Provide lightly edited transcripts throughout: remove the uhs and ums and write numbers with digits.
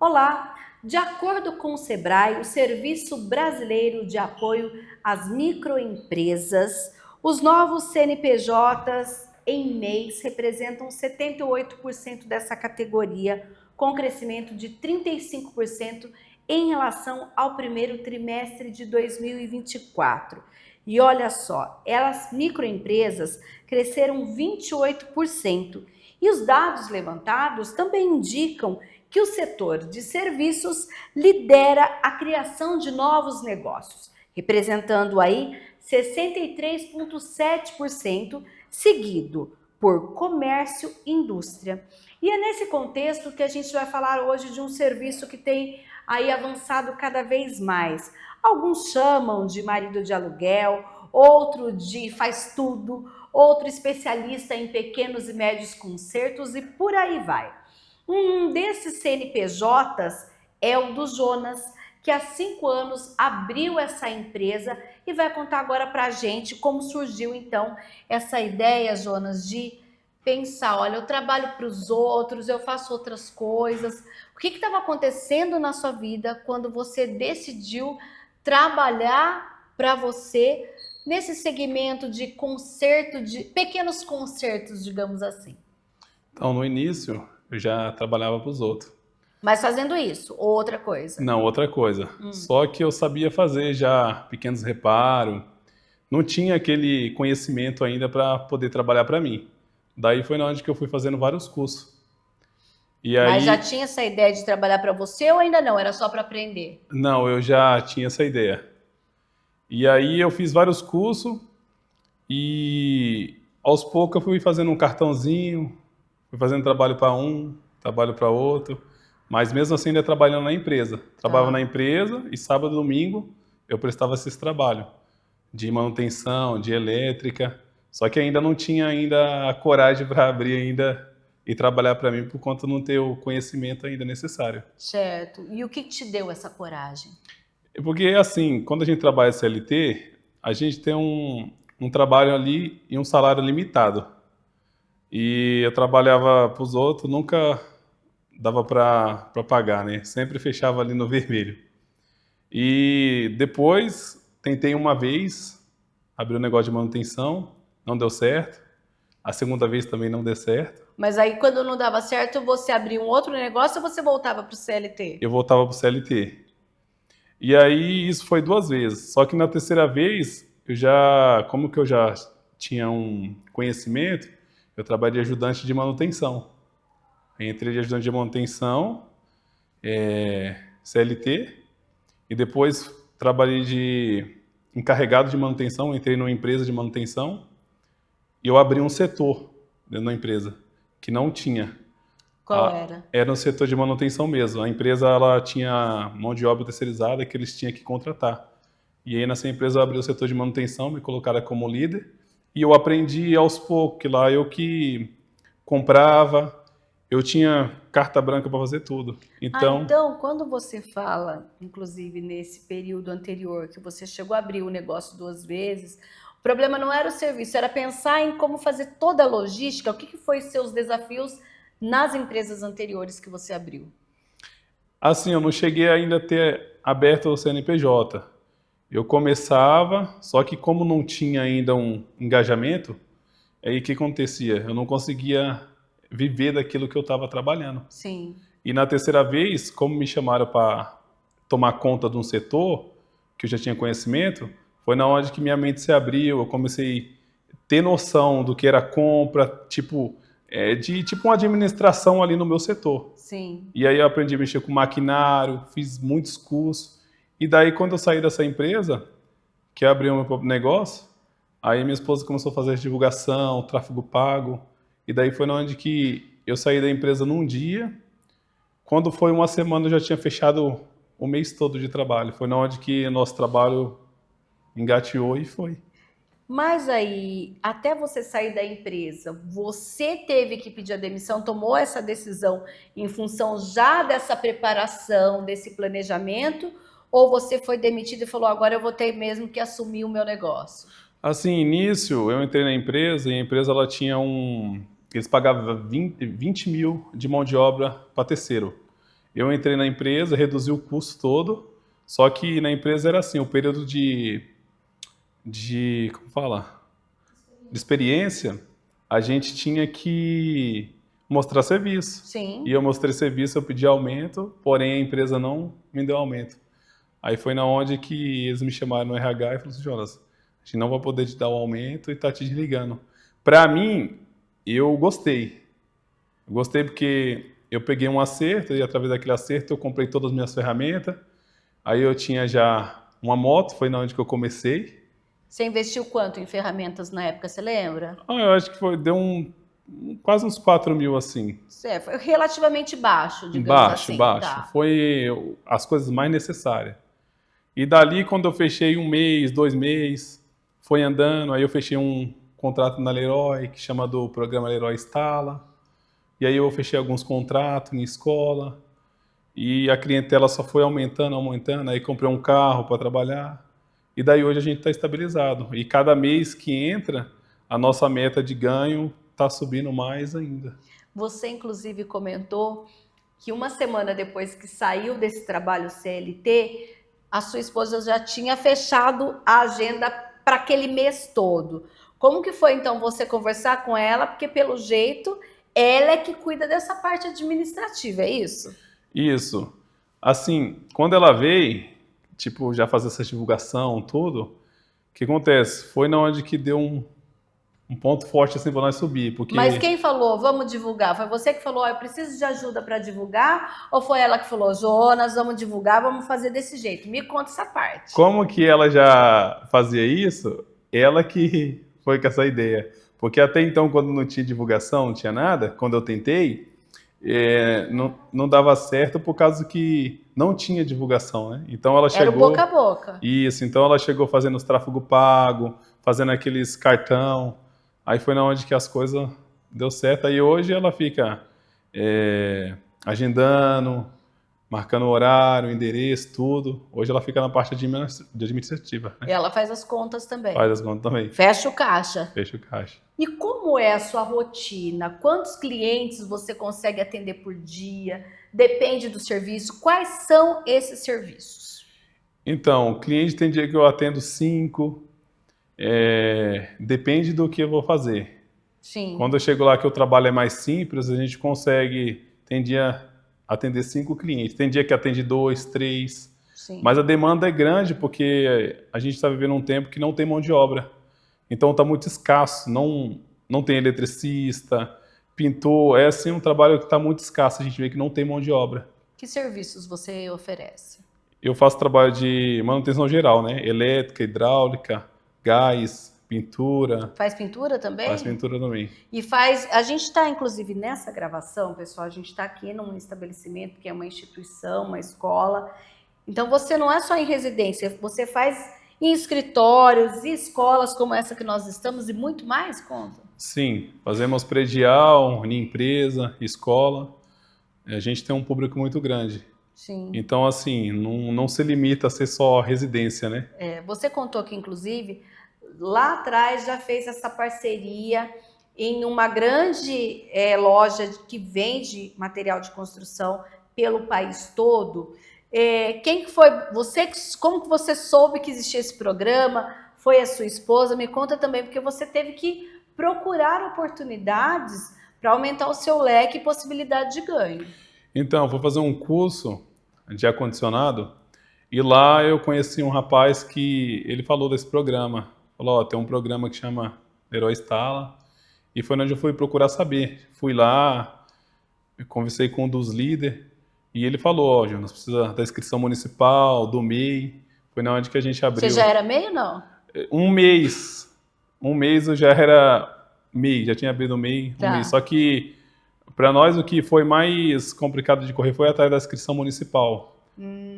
Olá! De acordo com o SEBRAE, o Serviço Brasileiro de Apoio às Microempresas, os novos CNPJs em mês representam 78% dessa categoria, com crescimento de 35% em relação ao primeiro trimestre de 2024. E olha só, as microempresas cresceram 28%. E os dados levantados também indicam que o setor de serviços lidera a criação de novos negócios, representando aí 63,7%, seguido por comércio e indústria. E é nesse contexto que a gente vai falar hoje de um serviço que tem aí avançado cada vez mais. Alguns chamam de marido de aluguel, outro de faz tudo, outro especialista em pequenos e médios concertos e por aí vai. Um desses CNPJs é o do Jonas, que há 5 anos abriu essa empresa e vai contar agora para a gente como surgiu então essa ideia, Jonas, de pensar, olha, eu trabalho para os outros, eu faço outras coisas. O que estava acontecendo na sua vida quando você decidiu trabalhar para você nesse segmento de conserto, de pequenos consertos, digamos assim? Então, no início, eu já trabalhava para os outros. Mas fazendo isso, ou outra coisa. Não, outra coisa. Só que eu sabia fazer já pequenos reparos. Não tinha aquele conhecimento ainda para poder trabalhar para mim. Daí foi na onde que eu fui fazendo vários cursos. E Mas já aí, tinha essa ideia de trabalhar para você ou ainda não? Era só para aprender? não, eu já tinha essa ideia. E aí eu fiz vários cursos e aos poucos eu fui fazendo um cartãozinho, fui fazendo trabalho para um, trabalho para outro. Mas mesmo assim ainda trabalhando na empresa. Trabalhava na Tá. empresa e sábado e domingo eu prestava esses trabalhos de manutenção, de elétrica. Só que ainda não tinha ainda a coragem para abrir ainda e trabalhar para mim por conta de não ter o conhecimento ainda necessário. Certo. E o que te deu essa coragem? Porque assim, quando a gente trabalha CLT, a gente tem um trabalho ali e um salário limitado. E eu trabalhava para os outros, nunca dava para pagar, né? Sempre fechava ali no vermelho. E depois tentei uma vez abrir um negócio de manutenção, não deu certo. A segunda vez também não deu certo. Mas aí quando não dava certo, você abria um outro negócio ou você voltava para o CLT? Eu voltava para o CLT. E aí isso foi 2 vezes. Só que na terceira vez, como que eu já tinha um conhecimento, eu trabalhei de ajudante de manutenção. Aí entrei de ajudante de manutenção, CLT, e depois trabalhei de encarregado de manutenção, entrei numa empresa de manutenção e eu abri um setor dentro da empresa que não tinha. Qual era? Era no setor de manutenção mesmo. A empresa ela tinha mão de obra terceirizada que eles tinham que contratar. E aí nessa empresa eu abri o setor de manutenção, me colocaram como líder e eu aprendi aos poucos, que lá eu que comprava, eu tinha carta branca para fazer tudo. Ah, Então, então, quando você fala, inclusive nesse período anterior, que você chegou a abrir o negócio 2 vezes, o problema não era o serviço, era pensar em como fazer toda a logística. O que foi seus desafios nas empresas anteriores que você abriu? assim, eu não cheguei ainda a ter aberto o CNPJ. Eu começava, só que como não tinha ainda um engajamento, aí o que acontecia? Eu não conseguia viver daquilo que eu estava trabalhando. Sim. E na terceira vez, como me chamaram para tomar conta de um setor que eu já tinha conhecimento, foi na hora que minha mente se abriu, eu comecei a ter noção do que era compra, tipo uma administração ali no meu setor. Sim. E aí eu aprendi a mexer com maquinário, fiz muitos cursos. E daí quando eu saí dessa empresa, que abriu o meu próprio negócio, aí minha esposa começou a fazer divulgação, tráfego pago. E daí foi na onde que eu saí da empresa num dia. Quando foi uma semana, eu já tinha fechado o mês todo de trabalho. Foi na onde que nosso trabalho engateou e foi. Mas aí, até você sair da empresa, você teve que pedir a demissão, tomou essa decisão em função já dessa preparação, desse planejamento, ou você foi demitido e falou, agora eu vou ter mesmo que assumir o meu negócio? Assim, início, eu entrei na empresa e a empresa ela tinha Eles pagavam 20 mil de mão de obra para terceiro. Eu entrei na empresa, reduzi o custo todo, só que na empresa era assim, o período como fala? De experiência, a gente tinha que mostrar serviço. E Sim. eu mostrei serviço, eu pedi aumento, porém a empresa não me deu aumento. Aí foi na onde que eles me chamaram no RH e falaram assim, Jonas, a gente não vai poder te dar o aumento e tá te desligando. Para mim, eu gostei. Eu gostei porque eu peguei um acerto e através daquele acerto eu comprei todas as minhas ferramentas. Aí eu tinha já uma moto, foi na onde que eu comecei. Você investiu quanto em ferramentas na época, você lembra? Eu acho que deu quase uns 4 mil assim. Foi relativamente baixo, digamos Baixo, assim, baixo. tá. Foi as coisas mais necessárias. E dali, quando eu fechei 1 mês, 2 meses, foi andando. Aí eu fechei um contrato na Leroy, que chama do programa Leroy Instala. E aí eu fechei alguns contratos em escola. E a clientela só foi aumentando, aumentando. Aí comprei um carro para trabalhar. E daí hoje a gente está estabilizado. E cada mês que entra, a nossa meta de ganho está subindo mais ainda. Você, inclusive, comentou que uma semana depois que saiu desse trabalho CLT, a sua esposa já tinha fechado a agenda para aquele mês todo. Como que foi, então, você conversar com ela? Porque, pelo jeito, ela é que cuida dessa parte administrativa, é isso? Isso. Assim, quando ela veio, tipo, já fazer essa divulgação, tudo, o que acontece? Foi na onde que deu um ponto forte assim para nós subir, porque Mas quem falou, vamos divulgar? Foi você que falou, eu preciso de ajuda para divulgar? Ou foi ela que falou, Jonas, vamos divulgar, vamos fazer desse jeito? Me conta essa parte. como que ela já fazia isso, ela que foi com essa ideia. Porque até então, quando não tinha divulgação, não tinha nada, quando eu tentei, não dava certo por causa que não tinha divulgação, né? Então ela Era o chegou. boca a boca. Isso, então ela chegou fazendo os tráfego pago, fazendo aqueles cartão. Aí foi na onde que as coisas deu certo. Aí hoje ela fica agendando, marcando o horário, o endereço, tudo. Hoje ela fica na parte de administrativa, né? E ela faz as contas também. Faz as contas também. Fecha o caixa. Fecha o caixa. E como é a sua rotina? Quantos clientes você consegue atender por dia? Depende do serviço. Quais são esses serviços? Então, cliente tem dia que eu atendo 5, depende do que eu vou fazer. Sim. Quando eu chego lá que o trabalho é mais simples, a gente consegue, tem dia, atender 5 clientes. Tem dia que atende 2, 3. Sim. Mas a demanda é grande porque a gente está vivendo um tempo que não tem mão de obra. Então está muito escasso, não tem eletricista, pintor, é assim um trabalho que está muito escasso, a gente vê que não tem mão de obra. Que serviços você oferece? Eu faço trabalho de manutenção geral, né? Elétrica, hidráulica, gás, pintura. Faz pintura também? Faz pintura também. E faz. A gente está, inclusive, nessa gravação, pessoal, a gente está aqui num estabelecimento que é uma instituição, uma escola. Então você não é só em residência, você faz em escritórios e escolas como essa que nós estamos e muito mais, conta? Sim, fazemos predial, em empresa, escola. A gente tem um público muito grande. Sim. Então, assim, não se limita a ser só residência, né? Você contou que, inclusive, lá atrás já fez essa parceria em uma grande loja que vende material de construção pelo país todo. Quem que foi você? Como que você soube que existia esse programa? Foi a sua esposa? Me conta também, porque você teve que procurar oportunidades para aumentar o seu leque e possibilidade de ganho. Então, fui fazer um curso de ar-condicionado e lá eu conheci um rapaz que ele falou desse programa. Falou, tem um programa que chama Leroy Instala e foi onde eu fui procurar saber. Fui lá, conversei com um dos líderes e ele falou, Jonas, precisa da inscrição municipal, do MEI. Foi na onde que a gente abriu. Você já era MEI ou não? Um mês eu já era MEI, já tinha abrido o MEI, Tá. um mês. Só que para nós o que foi mais complicado de correr foi atrás da inscrição municipal.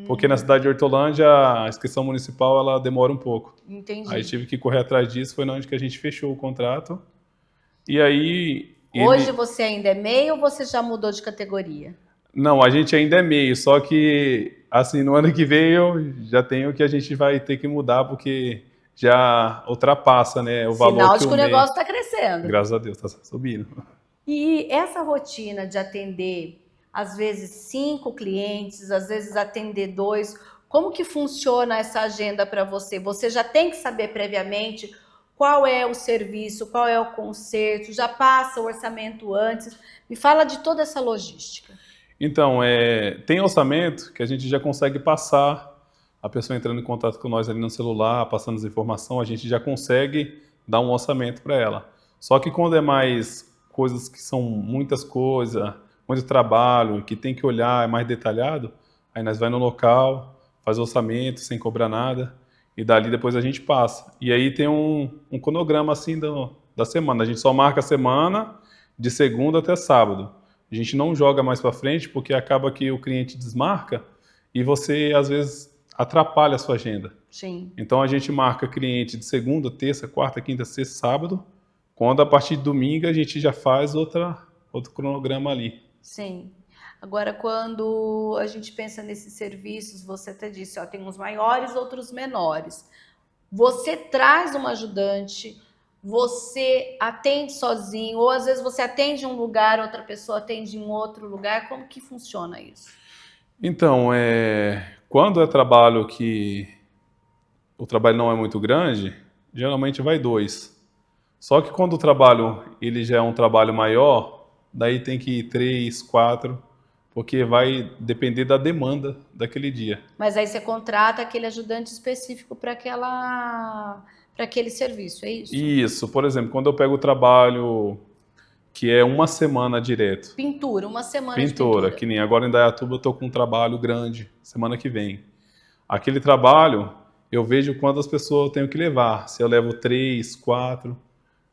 Porque na cidade de Hortolândia a inscrição municipal ela demora um pouco. Entendi. Aí tive que correr atrás disso, foi na onde que a gente fechou o contrato. E aí... Hoje você ainda é MEI ou você já mudou de categoria? Não, a gente ainda é MEI, só que assim, no ano que vem eu já tenho que a gente vai ter que mudar, porque já ultrapassa, né, o valor Sinal que de que o MEI... negócio está crescendo. Graças a Deus, está subindo. E essa rotina de atender às vezes 5 clientes, às vezes atender 2. Como que funciona essa agenda para você? Você já tem que saber previamente qual é o serviço, qual é o conserto, já passa o orçamento antes. Me fala de toda essa logística. Então, tem orçamento que a gente já consegue passar, a pessoa entrando em contato com nós ali no celular, passando as informações, a gente já consegue dar um orçamento para ela. Só que quando é mais coisas que são muitas coisas, muito trabalho, que tem que olhar, é mais detalhado, aí nós vai no local, faz o orçamento sem cobrar nada, e dali depois a gente passa. E aí tem um cronograma assim da semana, a gente só marca a semana de segunda até sábado. A gente não joga mais para frente porque acaba que o cliente desmarca e você, às vezes, atrapalha a sua agenda. Sim. Então, a gente marca cliente de segunda, terça, quarta, quinta, sexta, sábado, quando a partir de domingo a gente já faz outro cronograma ali. Sim. Agora, quando a gente pensa nesses serviços, você até disse, ó, tem uns maiores, outros menores. Você traz uma ajudante, você atende sozinho, ou às vezes você atende em um lugar, outra pessoa atende em outro lugar. Como que funciona isso? Então, quando é trabalho que o trabalho não é muito grande, geralmente vai 2. Só que quando o trabalho ele já é um trabalho maior, daí tem que ir 3, 4, porque vai depender da demanda daquele dia. Mas aí você contrata aquele ajudante específico para aquele serviço, é isso? Isso, por exemplo, quando eu pego o trabalho que é uma semana direto. Pintura, uma semana de Pintura, pintura. que nem agora em Indaiatuba eu estou com um trabalho grande, semana que vem. Aquele trabalho, eu vejo quantas pessoas eu tenho que levar. Se eu levo 3, 4,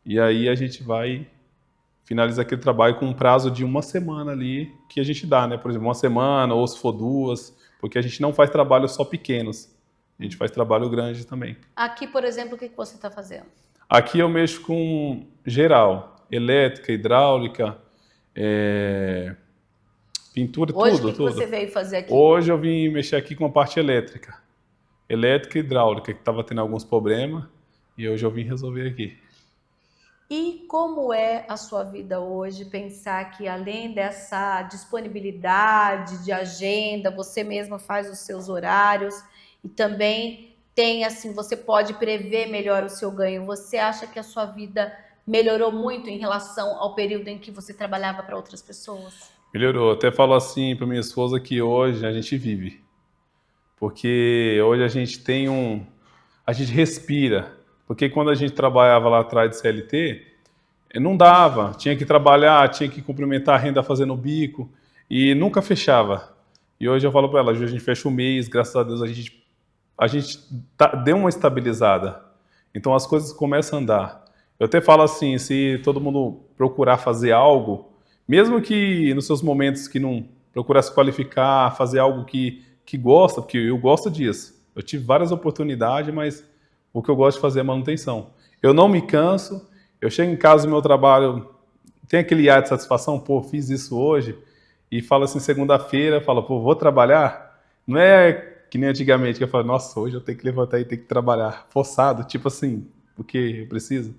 e aí a gente vai finalizar aquele trabalho com um prazo de uma semana ali que a gente dá, né? Por exemplo, uma semana, ou se for 2, porque a gente não faz trabalho só pequenos, a gente faz trabalho grande também. Aqui, por exemplo, o que você está fazendo? Aqui eu mexo com geral, elétrica, hidráulica, pintura, Hoje, tudo, o que você veio fazer aqui? Hoje eu vim mexer aqui com a parte elétrica e hidráulica, que estava tendo alguns problemas, e hoje eu vim resolver aqui. E como é a sua vida hoje? Pensar que além dessa disponibilidade de agenda, você mesma faz os seus horários e também tem assim, você pode prever melhor o seu ganho. Você acha que a sua vida melhorou muito em relação ao período em que você trabalhava para outras pessoas? Melhorou. Até falo assim para minha esposa que hoje a gente vive. Porque hoje a gente tem a gente respira. Porque quando a gente trabalhava lá atrás de CLT, não dava. Tinha que trabalhar, tinha que complementar a renda fazendo bico e nunca fechava. E hoje eu falo para ela, hoje a gente fecha o mês, graças a Deus a gente deu uma estabilizada. Então as coisas começam a andar. Eu até falo assim, se todo mundo procurar fazer algo, mesmo que nos seus momentos que não procurar se qualificar, fazer algo que gosta, porque eu gosto disso. Eu tive várias oportunidades, mas o que eu gosto de fazer é manutenção. Eu não me canso, eu chego em casa do meu trabalho, tem aquele ar de satisfação, pô, fiz isso hoje, e falo assim, segunda-feira, falo, pô, vou trabalhar? Não é que nem antigamente, que eu falo, nossa, hoje eu tenho que levantar e tenho que trabalhar, forçado, tipo assim, porque eu preciso.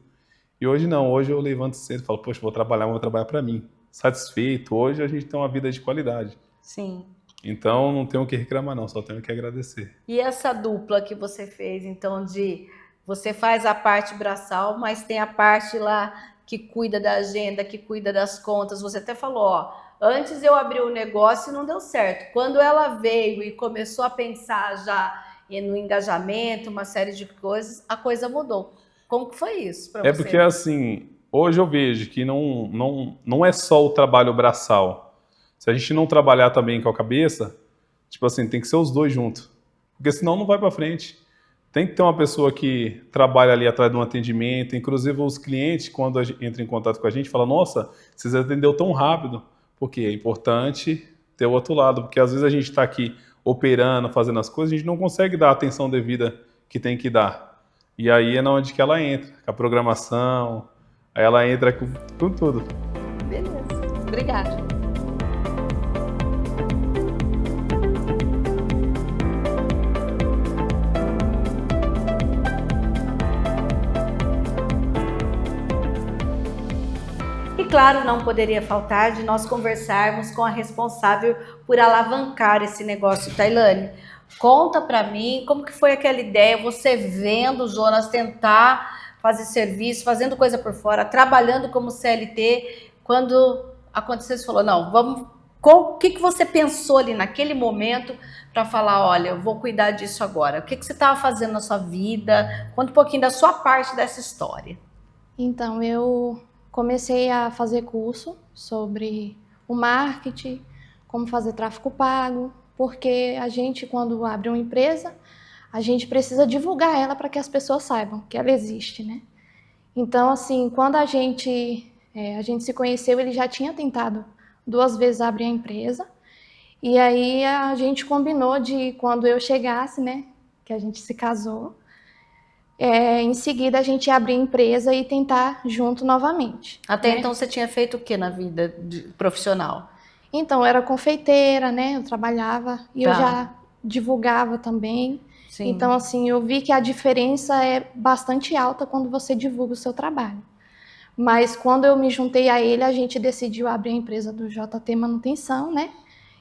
E hoje não, hoje eu levanto cedo e falo, poxa, vou trabalhar para mim. Satisfeito, hoje a gente tem uma vida de qualidade. Sim. Então não tenho o que reclamar não, só tenho que agradecer. E essa dupla que você fez, então, de você faz a parte braçal, mas tem a parte lá que cuida da agenda, que cuida das contas. Você até falou, ó, antes eu abri o negócio e não deu certo. Quando ela veio e começou a pensar já no engajamento, uma série de coisas, a coisa mudou. Como que foi isso para você? É porque assim, hoje eu vejo que não é só o trabalho braçal. Se a gente não trabalhar também com a cabeça, tipo assim, tem que ser os dois juntos. Porque senão não vai para frente. Tem que ter uma pessoa que trabalha ali atrás de um atendimento. Inclusive os clientes, quando entram em contato com a gente, falam, nossa, vocês atenderam tão rápido. Porque é importante ter o outro lado. Porque às vezes a gente está aqui operando, fazendo as coisas, a gente não consegue dar a atenção devida que tem que dar. E aí é na onde que ela entra, com a programação, aí ela entra com tudo. Beleza, obrigada. claro, não poderia faltar de nós conversarmos com a responsável por alavancar esse negócio, Tailane. Conta para mim como que foi aquela ideia, você vendo o Jonas tentar fazer serviço, fazendo coisa por fora, trabalhando como CLT, quando aconteceu, você falou, não, vamos... O que você pensou ali naquele momento para falar, olha, eu vou cuidar disso agora? O que você estava fazendo na sua vida? Conta um pouquinho da sua parte dessa história. Então, eu comecei a fazer curso sobre o marketing, como fazer tráfego pago, porque a gente, quando abre uma empresa, a gente precisa divulgar ela para que as pessoas saibam que ela existe, né? Então, assim, quando a gente se conheceu, ele já tinha tentado 2 vezes abrir a empresa, e aí a gente combinou de, quando eu chegasse, né, que a gente se casou, em seguida a gente ia abrir a empresa e tentar junto novamente. Até né? então você tinha feito o que na vida profissional? Então, eu era confeiteira, né, eu trabalhava e eu já divulgava também. Sim. Então, assim, eu vi que a diferença é bastante alta quando você divulga o seu trabalho. Mas quando eu me juntei a ele, a gente decidiu abrir a empresa do JT Manutenção, né?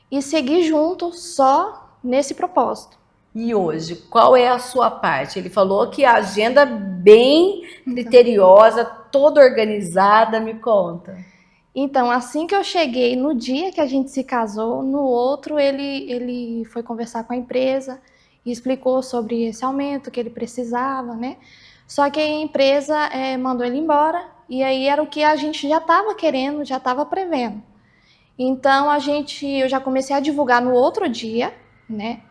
E seguir junto só nesse propósito. E hoje, qual é a sua parte? Ele falou que a agenda bem criteriosa, toda organizada, me conta. Então, assim que eu cheguei, no dia que a gente se casou, no outro ele foi conversar com a empresa e explicou sobre esse aumento que ele precisava, né? Só que a empresa mandou ele embora, e aí era o que a gente já estava querendo, já estava prevendo. Então, eu já comecei a divulgar no outro dia, né?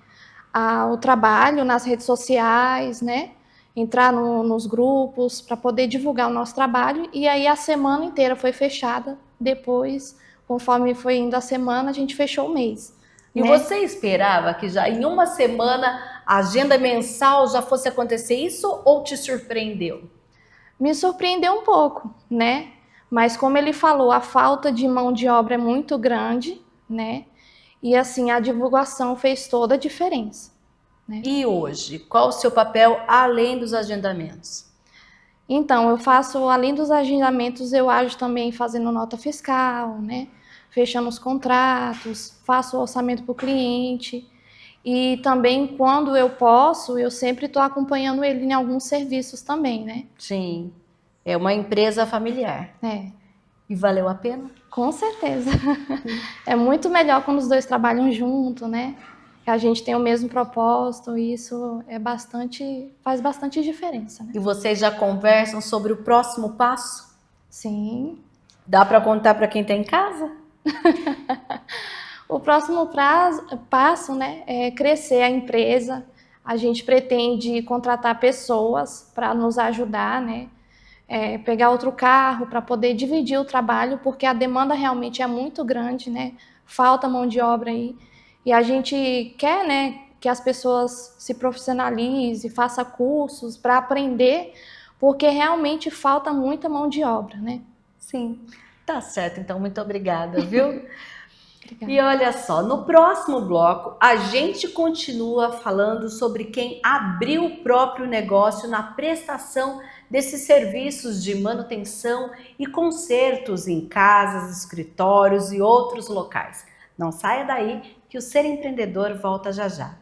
O trabalho nas redes sociais, né? Entrar nos grupos para poder divulgar o nosso trabalho, e aí a semana inteira foi fechada. Depois, conforme foi indo a semana, a gente fechou o mês. E você esperava que já em uma semana a agenda mensal já fosse acontecer isso, ou te surpreendeu? Me surpreendeu um pouco, né? Mas como ele falou, a falta de mão de obra é muito grande, né? E assim, a divulgação fez toda a diferença. Né? E hoje, qual o seu papel além dos agendamentos? Então, eu faço, além dos agendamentos, eu ajo também fazendo nota fiscal, né? Fechando os contratos, faço o orçamento para o cliente. E também, quando eu posso, eu sempre estou acompanhando ele em alguns serviços também, né? Sim, é uma empresa familiar. E valeu a pena? Com certeza. É muito melhor quando os dois trabalham junto, né? A gente tem o mesmo propósito, e isso faz bastante diferença. Né? E vocês já conversam sobre o próximo passo? Sim. Dá para contar para quem está em casa? O próximo passo, né, é crescer a empresa. A gente pretende contratar pessoas para nos ajudar, né? Pegar outro carro para poder dividir o trabalho, porque a demanda realmente é muito grande, né? Falta mão de obra aí. E a gente quer, né, que as pessoas se profissionalizem, façam cursos para aprender, porque realmente falta muita mão de obra, né? Sim, tá certo. Então, muito obrigada, viu? Obrigada. E olha só, no próximo bloco, a gente continua falando sobre quem abriu o próprio negócio na prestação desses serviços de manutenção e consertos em casas, escritórios e outros locais. Não saia daí, que o Ser Empreendedor volta já já.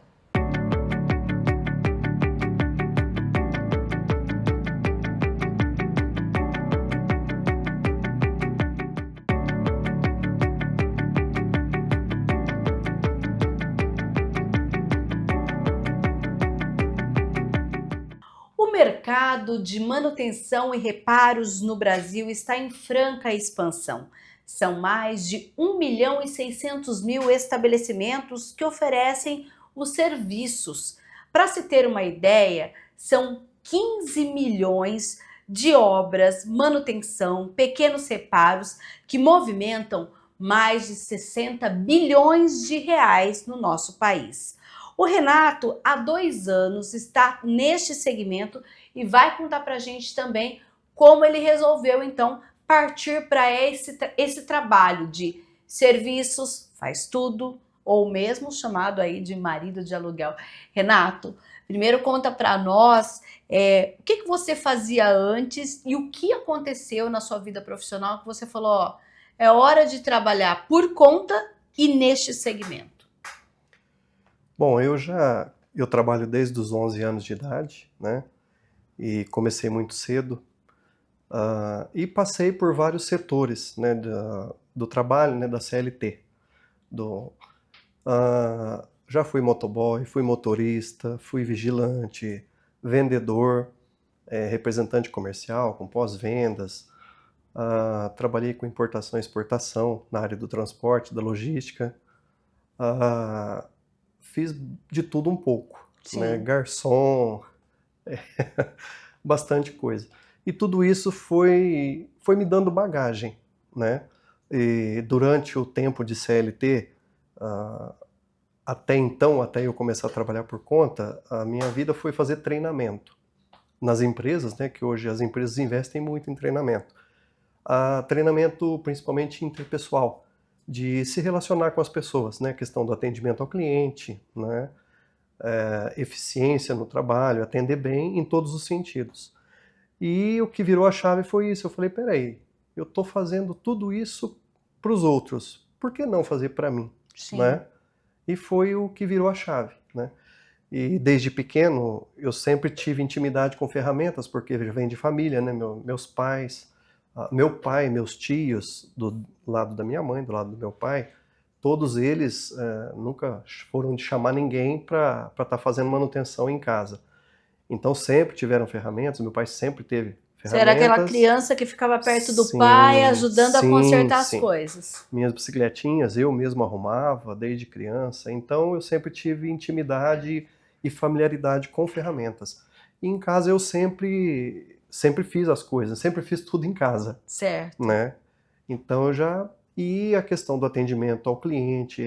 O mercado de manutenção e reparos no Brasil está em franca expansão. São mais de 1.600.000 estabelecimentos que oferecem os serviços. Para se ter uma ideia, são 15 milhões de obras, manutenção, pequenos reparos que movimentam mais de 60 bilhões de reais no nosso país. O Renato, há 2 anos, está neste segmento e vai contar para a gente também como ele resolveu, então, partir para esse trabalho de serviços, faz tudo, ou mesmo chamado aí de marido de aluguel. Renato, Primeiro conta para nós o que você fazia antes e o que aconteceu na sua vida profissional que você falou, ó, é hora de trabalhar por conta e neste segmento. Bom, eu trabalho desde os 11 anos de idade, né? E comecei muito cedo. E passei por vários setores, né, do trabalho, né, da CLT. Já fui motoboy, fui motorista, fui vigilante, vendedor, representante comercial, com pós-vendas. Trabalhei com importação e exportação na área do transporte, da logística. Fiz de tudo um pouco, né? Garçom, bastante coisa. E tudo isso foi me dando bagagem, né? E durante o tempo de CLT, até eu começar a trabalhar por conta, a minha vida foi fazer treinamento nas empresas, né? Que hoje as empresas investem muito em treinamento. Treinamento principalmente interpessoal, de se relacionar com as pessoas, né? Questão do atendimento ao cliente, né? Eficiência no trabalho, atender bem em todos os sentidos. E o que virou a chave foi isso. Eu falei, peraí, eu estou fazendo tudo isso para os outros, por que não fazer para mim? Né? E foi o que virou a chave, né? E desde pequeno eu sempre tive intimidade com ferramentas, porque vem de família, né? Meus pais, meu pai, meus tios, do lado da minha mãe, do lado do meu pai, todos eles nunca foram de chamar ninguém para estar fazendo manutenção em casa. Então sempre tiveram ferramentas, meu pai sempre teve ferramentas. Você era aquela criança que ficava perto do pai, ajudando a consertar as coisas. Minhas bicicletinhas eu mesmo arrumava desde criança, então eu sempre tive intimidade e familiaridade com ferramentas. E em casa eu sempre fiz as coisas, sempre fiz tudo em casa. Certo. Né? Então E a questão do atendimento ao cliente,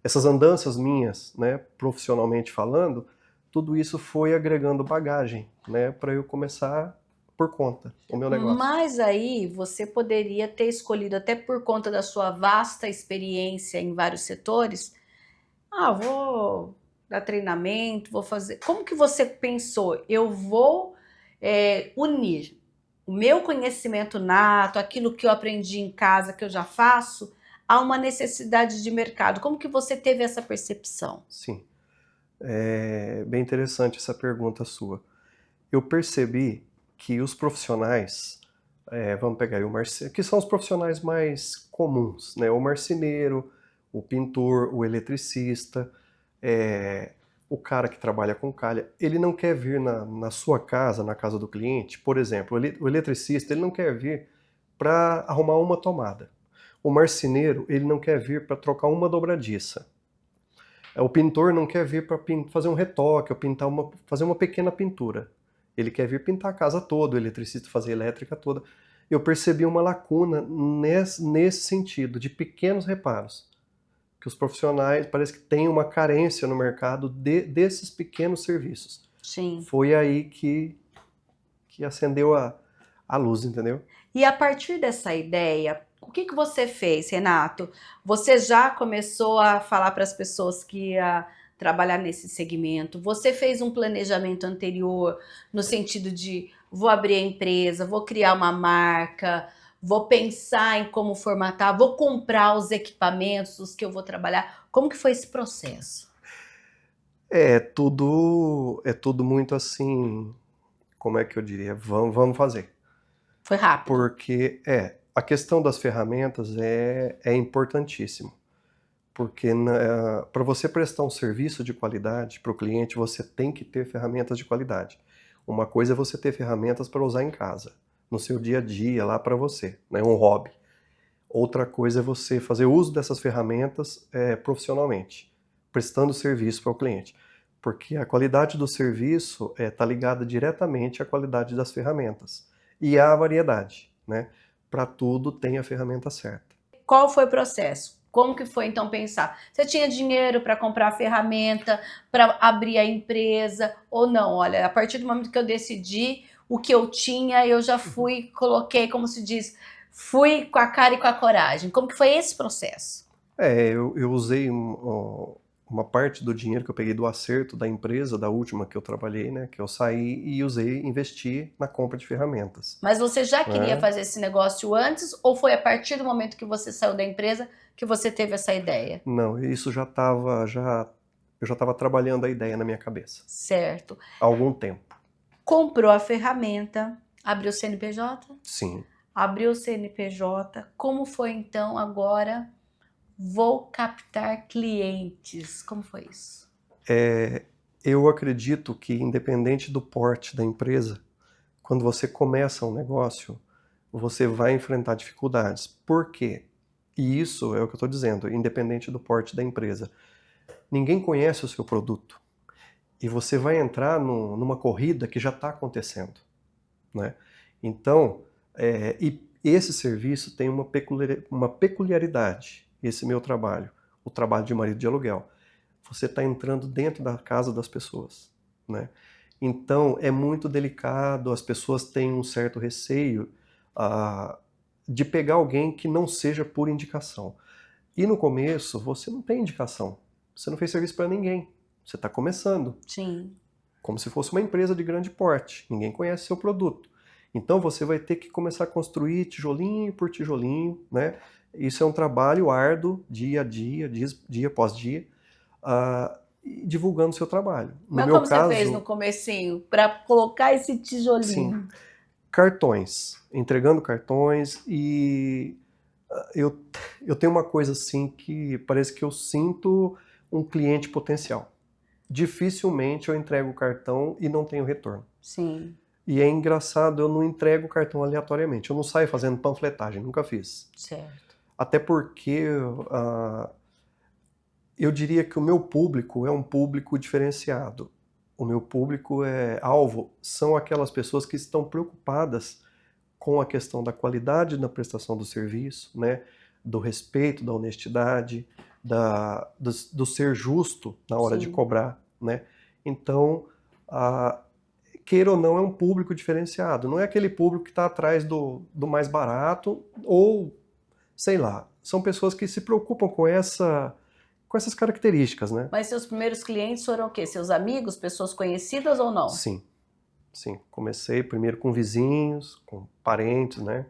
essas andanças minhas, né, profissionalmente falando, tudo isso foi agregando bagagem, né, para eu começar por conta o meu negócio. Mas aí você poderia ter escolhido, até por conta da sua vasta experiência em vários setores, vou dar treinamento, vou fazer... Como que você pensou? Eu vou unir o meu conhecimento nato, aquilo que eu aprendi em casa, que eu já faço, a uma necessidade de mercado. Como que você teve essa percepção? Sim. É bem interessante essa pergunta sua. Eu percebi que os profissionais, vamos pegar aí o marceneiro, que são os profissionais mais comuns, né? O marceneiro, o pintor, o eletricista, o cara que trabalha com calha, ele não quer vir na sua casa, na casa do cliente, por exemplo, o eletricista, ele não quer vir para arrumar uma tomada. O marceneiro, ele não quer vir para trocar uma dobradiça. O pintor não quer vir para fazer um retoque, ou fazer uma pequena pintura. Ele quer vir pintar a casa toda, o eletricista fazer a elétrica toda. Eu percebi uma lacuna nesse sentido, de pequenos reparos. Que os profissionais parece que têm uma carência no mercado desses pequenos serviços. Sim. Foi aí que acendeu a luz, entendeu? E a partir dessa ideia, o que você fez, Renato? Você já começou a falar para as pessoas que ia trabalhar nesse segmento? Você fez um planejamento anterior no sentido de vou abrir a empresa, vou criar uma marca, vou pensar em como formatar, vou comprar os equipamentos, os que eu vou trabalhar. Como que foi esse processo? É tudo muito assim, como é que eu diria? Vamos fazer. Foi rápido. Porque a questão das ferramentas é importantíssimo. Porque para você prestar um serviço de qualidade para o cliente, você tem que ter ferramentas de qualidade. Uma coisa é você ter ferramentas para usar em casa, no seu dia a dia, lá para você, né, um hobby. Outra coisa é você fazer uso dessas ferramentas profissionalmente, prestando serviço para o cliente. Porque a qualidade do serviço está ligada diretamente à qualidade das ferramentas. E à variedade, né? Para tudo tem a ferramenta certa. Qual foi o processo? Como que foi então pensar? Você tinha dinheiro para comprar a ferramenta, para abrir a empresa ou não? Olha, a partir do momento que eu decidi o que eu tinha, eu já fui, coloquei, como se diz, fui com a cara e com a coragem. Como que foi esse processo? Eu usei uma parte do dinheiro que eu peguei do acerto da empresa, da última que eu trabalhei, né, que eu saí e usei, investi na compra de ferramentas. Mas você já queria né? fazer esse negócio antes ou foi a partir do momento que você saiu da empresa que você teve essa ideia? Não, isso eu já estava trabalhando a ideia na minha cabeça Certo. há algum tempo. Comprou a ferramenta, abriu o CNPJ? Sim. Abriu o CNPJ. Como foi então agora? Vou captar clientes. Como foi isso? Eu acredito que, independente do porte da empresa, quando você começa um negócio, você vai enfrentar dificuldades. Por quê? E isso é o que eu estou dizendo, independente do porte da empresa. Ninguém conhece o seu produto. E você vai entrar numa corrida que já está acontecendo. Né? Então, e esse serviço tem uma peculiaridade, esse meu trabalho, o trabalho de marido de aluguel. Você está entrando dentro da casa das pessoas. Né? Então, é muito delicado, as pessoas têm um certo receio de pegar alguém que não seja por indicação. E no começo, você não tem indicação. Você não fez serviço para ninguém. Você está começando. Sim. Como se fosse uma empresa de grande porte. Ninguém conhece seu produto. Então você vai ter que começar a construir tijolinho por tijolinho, né? Isso é um trabalho árduo, dia a dia, dia após dia, divulgando o seu trabalho. Mas como você fez no comecinho para colocar esse tijolinho? Sim, cartões, entregando cartões e eu tenho uma coisa assim que parece que eu sinto um cliente potencial. Dificilmente eu entrego o cartão e não tenho retorno. Sim. E é engraçado, eu não entrego o cartão aleatoriamente. Eu não saio fazendo panfletagem, nunca fiz. Certo. Até porque eu diria que o meu público é um público diferenciado. O meu público alvo são aquelas pessoas que estão preocupadas com a questão da qualidade da prestação do serviço, né? Do respeito, da honestidade, do ser justo na hora de cobrar. Né? Então, queira ou não, é um público diferenciado. Não é aquele público que está atrás do mais barato ou, sei lá, são pessoas que se preocupam com essas características, né? Mas seus primeiros clientes foram o quê? Seus amigos, pessoas conhecidas ou não? Sim, sim. Comecei primeiro com vizinhos, com parentes, né?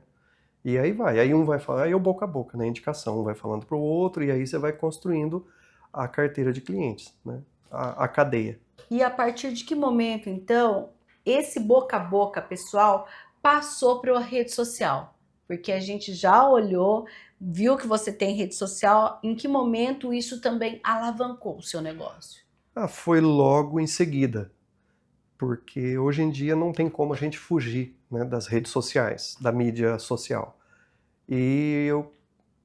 E aí vai. Aí um vai falar, aí é o boca a boca, né? Indicação, um vai falando para o outro e aí você vai construindo a carteira de clientes, né? A cadeia. E a partir de que momento, então, esse boca a boca, pessoal, passou para a rede social? Porque a gente já olhou, viu que você tem rede social, em que momento isso também alavancou o seu negócio? Foi logo em seguida, porque hoje em dia não tem como a gente fugir, né, das redes sociais, da mídia social. E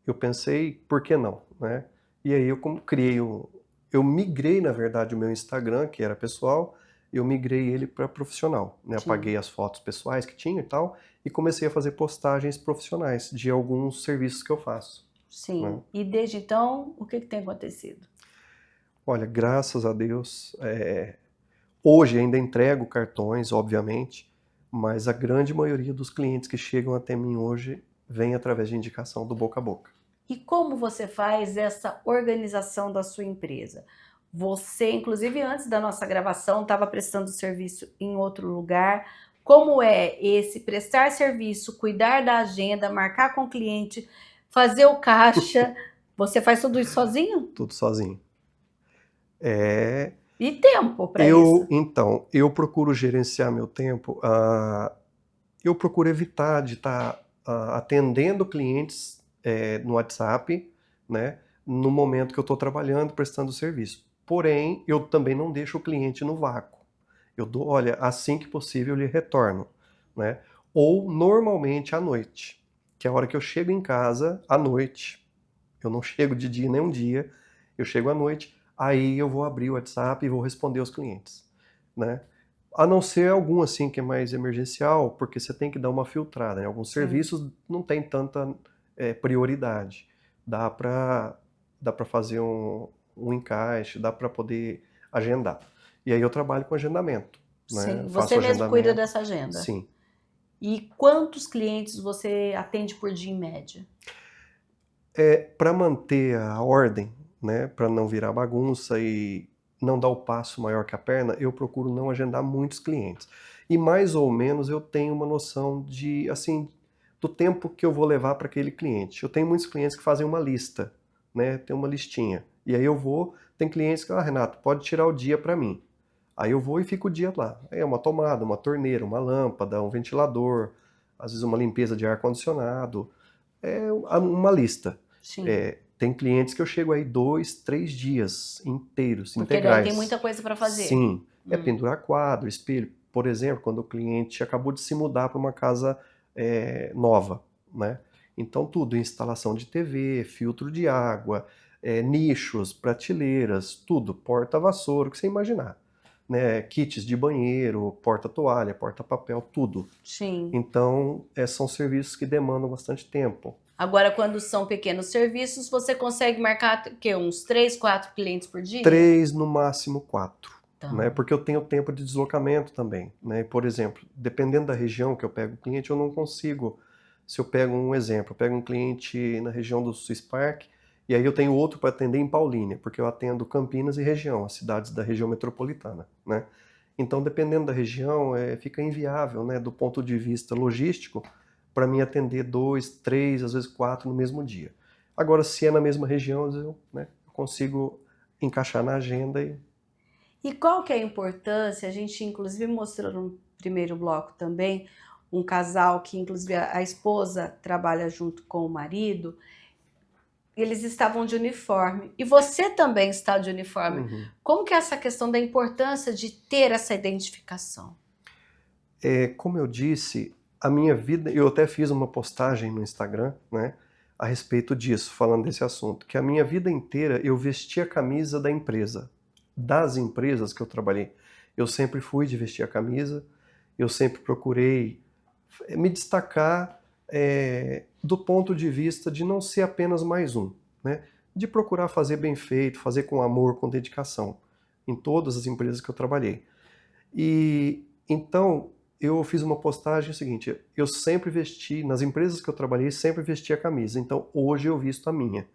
eu pensei, por que não? Né? E aí eu migrei, na verdade, o meu Instagram, que era pessoal, eu migrei ele para profissional. Né? Apaguei as fotos pessoais que tinha e tal, e comecei a fazer postagens profissionais de alguns serviços que eu faço. Sim. Né? E desde então, o que tem acontecido? Olha, graças a Deus, hoje ainda entrego cartões, obviamente, mas a grande maioria dos clientes que chegam até mim hoje vem através de indicação do boca a boca. E como você faz essa organização da sua empresa? Você, inclusive antes da nossa gravação, estava prestando serviço em outro lugar. Como é esse prestar serviço, cuidar da agenda, marcar com o cliente, fazer o caixa? Você faz tudo isso sozinho? Tudo sozinho. E tempo para isso? Então, eu procuro gerenciar meu tempo. Eu procuro evitar de estar atendendo clientes no WhatsApp, né, no momento que eu estou trabalhando, prestando serviço. Porém, eu também não deixo o cliente no vácuo. Eu dou, olha, assim que possível eu lhe retorno. Né? Ou, normalmente, à noite, que é a hora que eu chego em casa, à noite. Eu não chego de dia nem um dia, eu chego à noite, aí eu vou abrir o WhatsApp e vou responder aos clientes. Né? A não ser algum assim que é mais emergencial, porque você tem que dar uma filtrada. Né? Alguns serviços não tem tanta prioridade. Dá para fazer um encaixe, dá para poder agendar. E aí eu trabalho com agendamento. Sim, Né? você mesmo cuida dessa agenda? Sim. E quantos clientes você atende por dia em média? Para manter a ordem né, para não virar bagunça e não dar o passo maior que a perna, eu procuro não agendar muitos clientes. E mais ou menos eu tenho uma noção de, assim, do tempo que eu vou levar para aquele cliente. Eu tenho muitos clientes que fazem uma lista, né, tem uma listinha. E aí eu vou, tem clientes que, Renato, pode tirar o dia para mim. Aí eu vou e fico o dia lá. Aí é uma tomada, uma torneira, uma lâmpada, um ventilador, às vezes uma limpeza de ar-condicionado. É uma lista. Sim. Tem clientes que eu chego aí 2, 3 dias inteiros, Porque integrais. daí tem muita coisa para fazer. Sim. Pendurar quadro, espelho. Por exemplo, quando o cliente acabou de se mudar para uma casa nova, né? Então tudo, instalação de TV, filtro de água, nichos, prateleiras, tudo, porta-vassoura, o que você imaginar. Né? Kits de banheiro, porta-toalha, porta-papel, tudo. Sim. Então, são serviços que demandam bastante tempo. Agora, quando são pequenos serviços, você consegue marcar uns 3, 4 clientes por dia? 3, no máximo 4. Tá. Né? Porque eu tenho tempo de deslocamento também. Né? Por exemplo, dependendo da região que eu pego o cliente, eu não consigo. Se eu pego um exemplo, eu pego um cliente na região do Swiss Park, e aí eu tenho outro para atender em Paulínia, porque eu atendo Campinas e região, as cidades da região metropolitana. Né? Então, dependendo da região, fica inviável, né, do ponto de vista logístico, para mim atender 2, 3, às vezes 4 no mesmo dia. Agora, se é na mesma região, eu consigo encaixar na agenda. E qual que é a importância? A gente, inclusive, mostrou no primeiro bloco também, um casal que, inclusive, a esposa trabalha junto com o marido. Eles estavam de uniforme. E você também está de uniforme. Uhum. Como que é essa questão da importância de ter essa identificação? Como eu disse, a minha vida... Eu até fiz uma postagem no Instagram, né, a respeito disso, falando desse assunto. Que a minha vida inteira eu vesti a camisa da empresa. Das empresas que eu trabalhei. Eu sempre fui de vestir a camisa. Eu sempre procurei me destacar... do ponto de vista de não ser apenas mais um, né? De procurar fazer bem feito, fazer com amor, com dedicação, em todas as empresas que eu trabalhei. E então eu fiz uma postagem seguinte: eu sempre vesti, nas empresas que eu trabalhei, sempre vesti a camisa, então hoje eu visto a minha.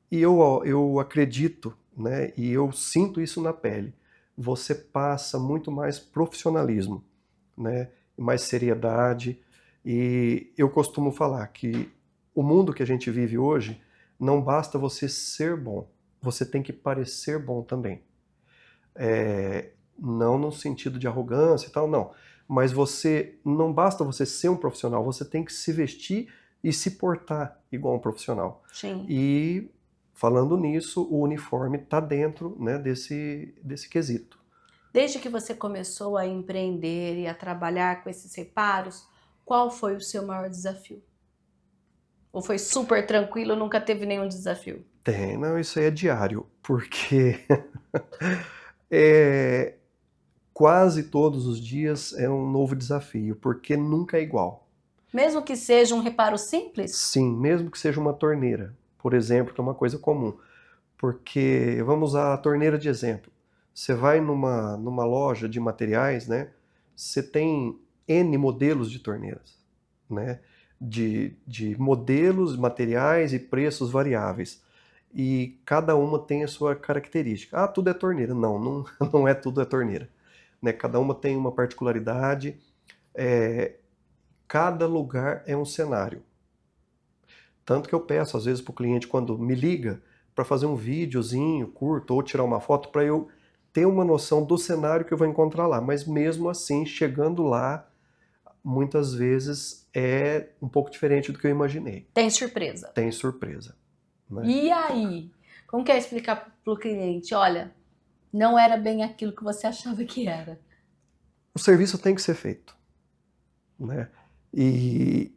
E eu acredito, né, e eu sinto isso na pele, você passa muito mais profissionalismo, né, mais seriedade. E eu costumo falar que o mundo que a gente vive hoje, não basta você ser bom, você tem que parecer bom também. Não no sentido de arrogância e tal, não. Mas não basta você ser um profissional, você tem que se vestir e se portar igual um profissional. Sim. E falando nisso, o uniforme está dentro, né, desse quesito. Desde que você começou a empreender e a trabalhar com esses reparos, qual foi o seu maior desafio? Ou foi super tranquilo, nunca teve nenhum desafio? Não, isso aí é diário, porque quase todos os dias é um novo desafio, porque nunca é igual. Mesmo que seja um reparo simples? Sim, mesmo que seja uma torneira, por exemplo, que é uma coisa comum. Porque, vamos usar a torneira de exemplo. Você vai numa loja de materiais, né? Você tem N modelos de torneiras, né? De modelos, materiais e preços variáveis. E cada uma tem a sua característica. Ah, tudo é torneira. Não é tudo é torneira. Né? Cada uma tem uma particularidade. Cada lugar é um cenário. Tanto que eu peço, às vezes, para o cliente, quando me liga, para fazer um videozinho curto ou tirar uma foto, para eu ter uma noção do cenário que eu vou encontrar lá. Mas mesmo assim, chegando lá, muitas vezes é um pouco diferente do que eu imaginei. Tem surpresa. Tem surpresa. Né? E aí? Como que é explicar para o cliente? Olha, não era bem aquilo que você achava que era. O serviço tem que ser feito. Né? E,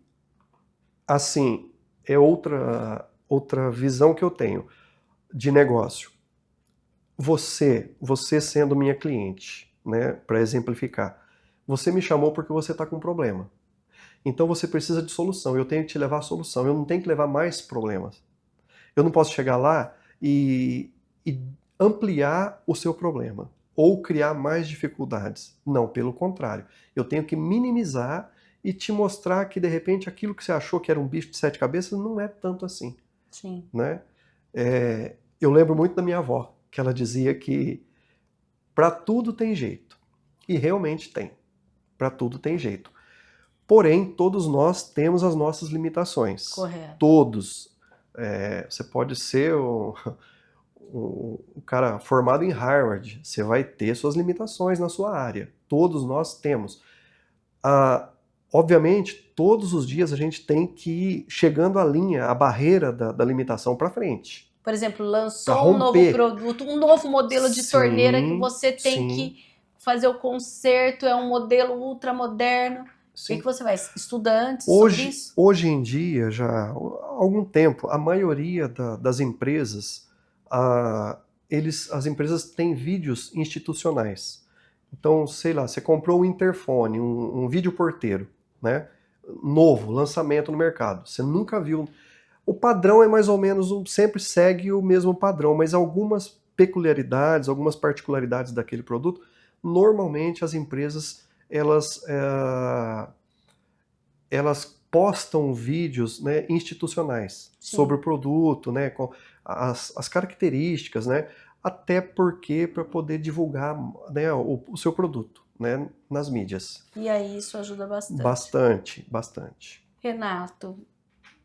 assim, é outra visão que eu tenho de negócio. Você sendo minha cliente, né, para exemplificar, você me chamou porque você está com um problema. Então você precisa de solução, eu tenho que te levar a solução, eu não tenho que levar mais problemas. Eu não posso chegar lá e ampliar o seu problema ou criar mais dificuldades. Não, pelo contrário. Eu tenho que minimizar e te mostrar que, de repente, aquilo que você achou que era um bicho de 7 cabeças não é tanto assim. Sim. Né? Eu lembro muito da minha avó, que ela dizia que para tudo tem jeito. E realmente tem. Para tudo tem jeito. Porém, todos nós temos as nossas limitações. Correto. Todos. Você pode ser um cara formado em Harvard, você vai ter suas limitações na sua área. Todos nós temos. Obviamente, todos os dias a gente tem que ir chegando a linha, a barreira da limitação para frente. Por exemplo, Pra lançou um novo romper. produto, um novo modelo de Sim, torneira que você tem sim. que fazer o conserto, é um modelo ultramoderno. O Sim. que você vai estudar antes sobre isso? Hoje em dia, já há algum tempo, a maioria das empresas, as empresas têm vídeos institucionais. Então, sei lá, você comprou um interfone, um vídeo porteiro, né? Novo, lançamento no mercado. Você nunca viu. O padrão é mais ou menos, sempre segue o mesmo padrão, mas algumas peculiaridades, algumas particularidades daquele produto, normalmente as empresas, elas postam vídeos, né, institucionais, Sim. sobre o produto, né, com as características, né, até porque para poder divulgar, né, o seu produto, né, nas mídias. E aí isso ajuda bastante. Bastante, bastante. Renato,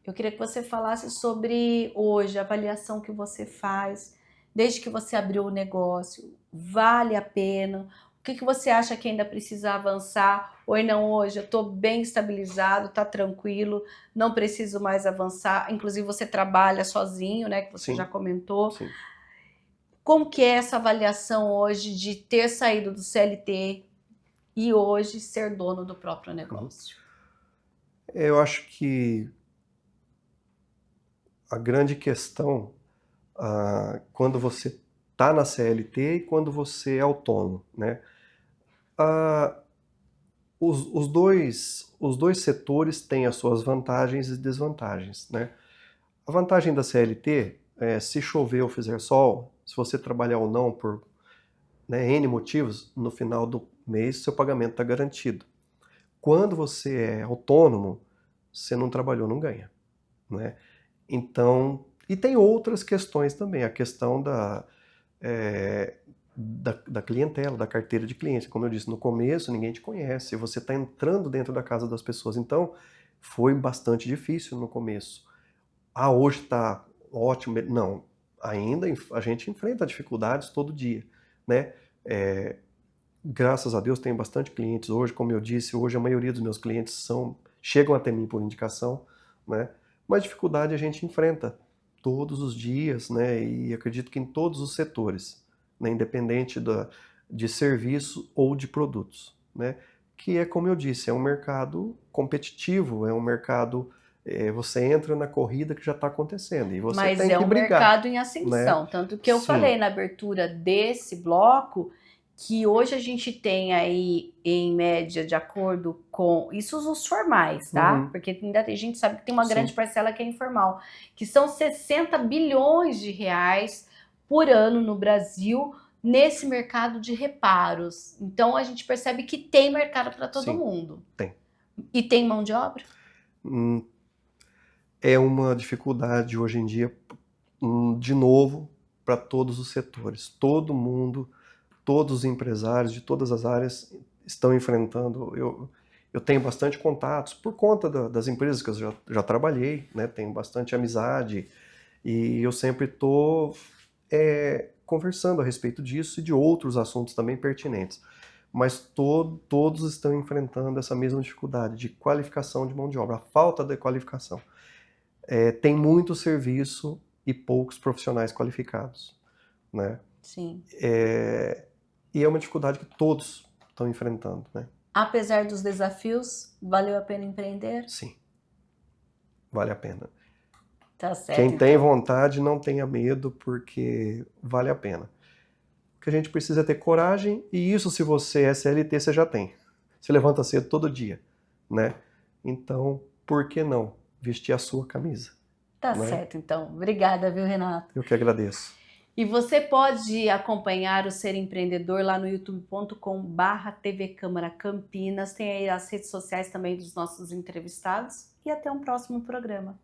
eu queria que você falasse sobre hoje, a avaliação que você faz, desde que você abriu o negócio, vale a pena? O que você acha que ainda precisa avançar? Ou não, hoje eu estou bem estabilizado, está tranquilo, não preciso mais avançar. Inclusive você trabalha sozinho, né, que você Sim. já comentou. Sim. Como que é essa avaliação hoje de ter saído do CLT e hoje ser dono do próprio negócio? Eu acho que a grande questão, quando você está na CLT e quando você é autônomo, né? Os dois setores têm as suas vantagens e desvantagens, né? A vantagem da CLT é, se chover ou fizer sol, se você trabalhar ou não por, né, N motivos, no final do mês seu pagamento está garantido. Quando você é autônomo, você não trabalhou, não ganha, né? Então, e tem outras questões também, a questão da clientela, da carteira de clientes. Como eu disse, no começo ninguém te conhece, você está entrando dentro da casa das pessoas, então foi bastante difícil no começo. Hoje está ótimo. Não, ainda a gente enfrenta dificuldades todo dia, né? Graças a Deus tenho bastante clientes hoje, como eu disse, hoje a maioria dos meus clientes chegam até mim por indicação, né? Mas dificuldade a gente enfrenta todos os dias, né? E acredito que em todos os setores, né? Independente de serviço ou de produtos, né? Que é, como eu disse, é um mercado competitivo, é um mercado, você entra na corrida que já está acontecendo e você Mas tem é que um brigar, mercado em ascensão, né? tanto que eu Sim. falei na abertura desse bloco que hoje a gente tem aí, em média, de acordo com isso os formais, tá? Uhum. Porque ainda a gente sabe que tem uma Sim. grande parcela que é informal, que são 60 bilhões de reais por ano no Brasil nesse mercado de reparos. Então a gente percebe que tem mercado para todo Sim, mundo. tem. E tem mão de obra? É uma dificuldade hoje em dia, de novo, para todos os setores. Todo mundo, todos os empresários de todas as áreas estão enfrentando. Eu tenho bastante contatos por conta das empresas que eu já trabalhei, né? Tenho bastante amizade e eu sempre estou conversando a respeito disso e de outros assuntos também pertinentes. Mas todos estão enfrentando essa mesma dificuldade de qualificação de mão de obra, a falta de qualificação. Tem muito serviço e poucos profissionais qualificados, né? Sim. E é uma dificuldade que todos estão enfrentando, né? Apesar dos desafios, valeu a pena empreender? Sim, vale a pena. Tá certo. Quem tem vontade, não tenha medo, porque vale a pena. O que a gente precisa é ter coragem, e isso, se você é CLT, você já tem. Você levanta cedo todo dia, né? Então, por que não vestir a sua camisa? Tá né? certo, então. Obrigada, viu, Renato? Eu que agradeço. E você pode acompanhar o Ser Empreendedor lá no youtube.com/TV Câmara Campinas. Tem aí as redes sociais também dos nossos entrevistados. E até um próximo programa.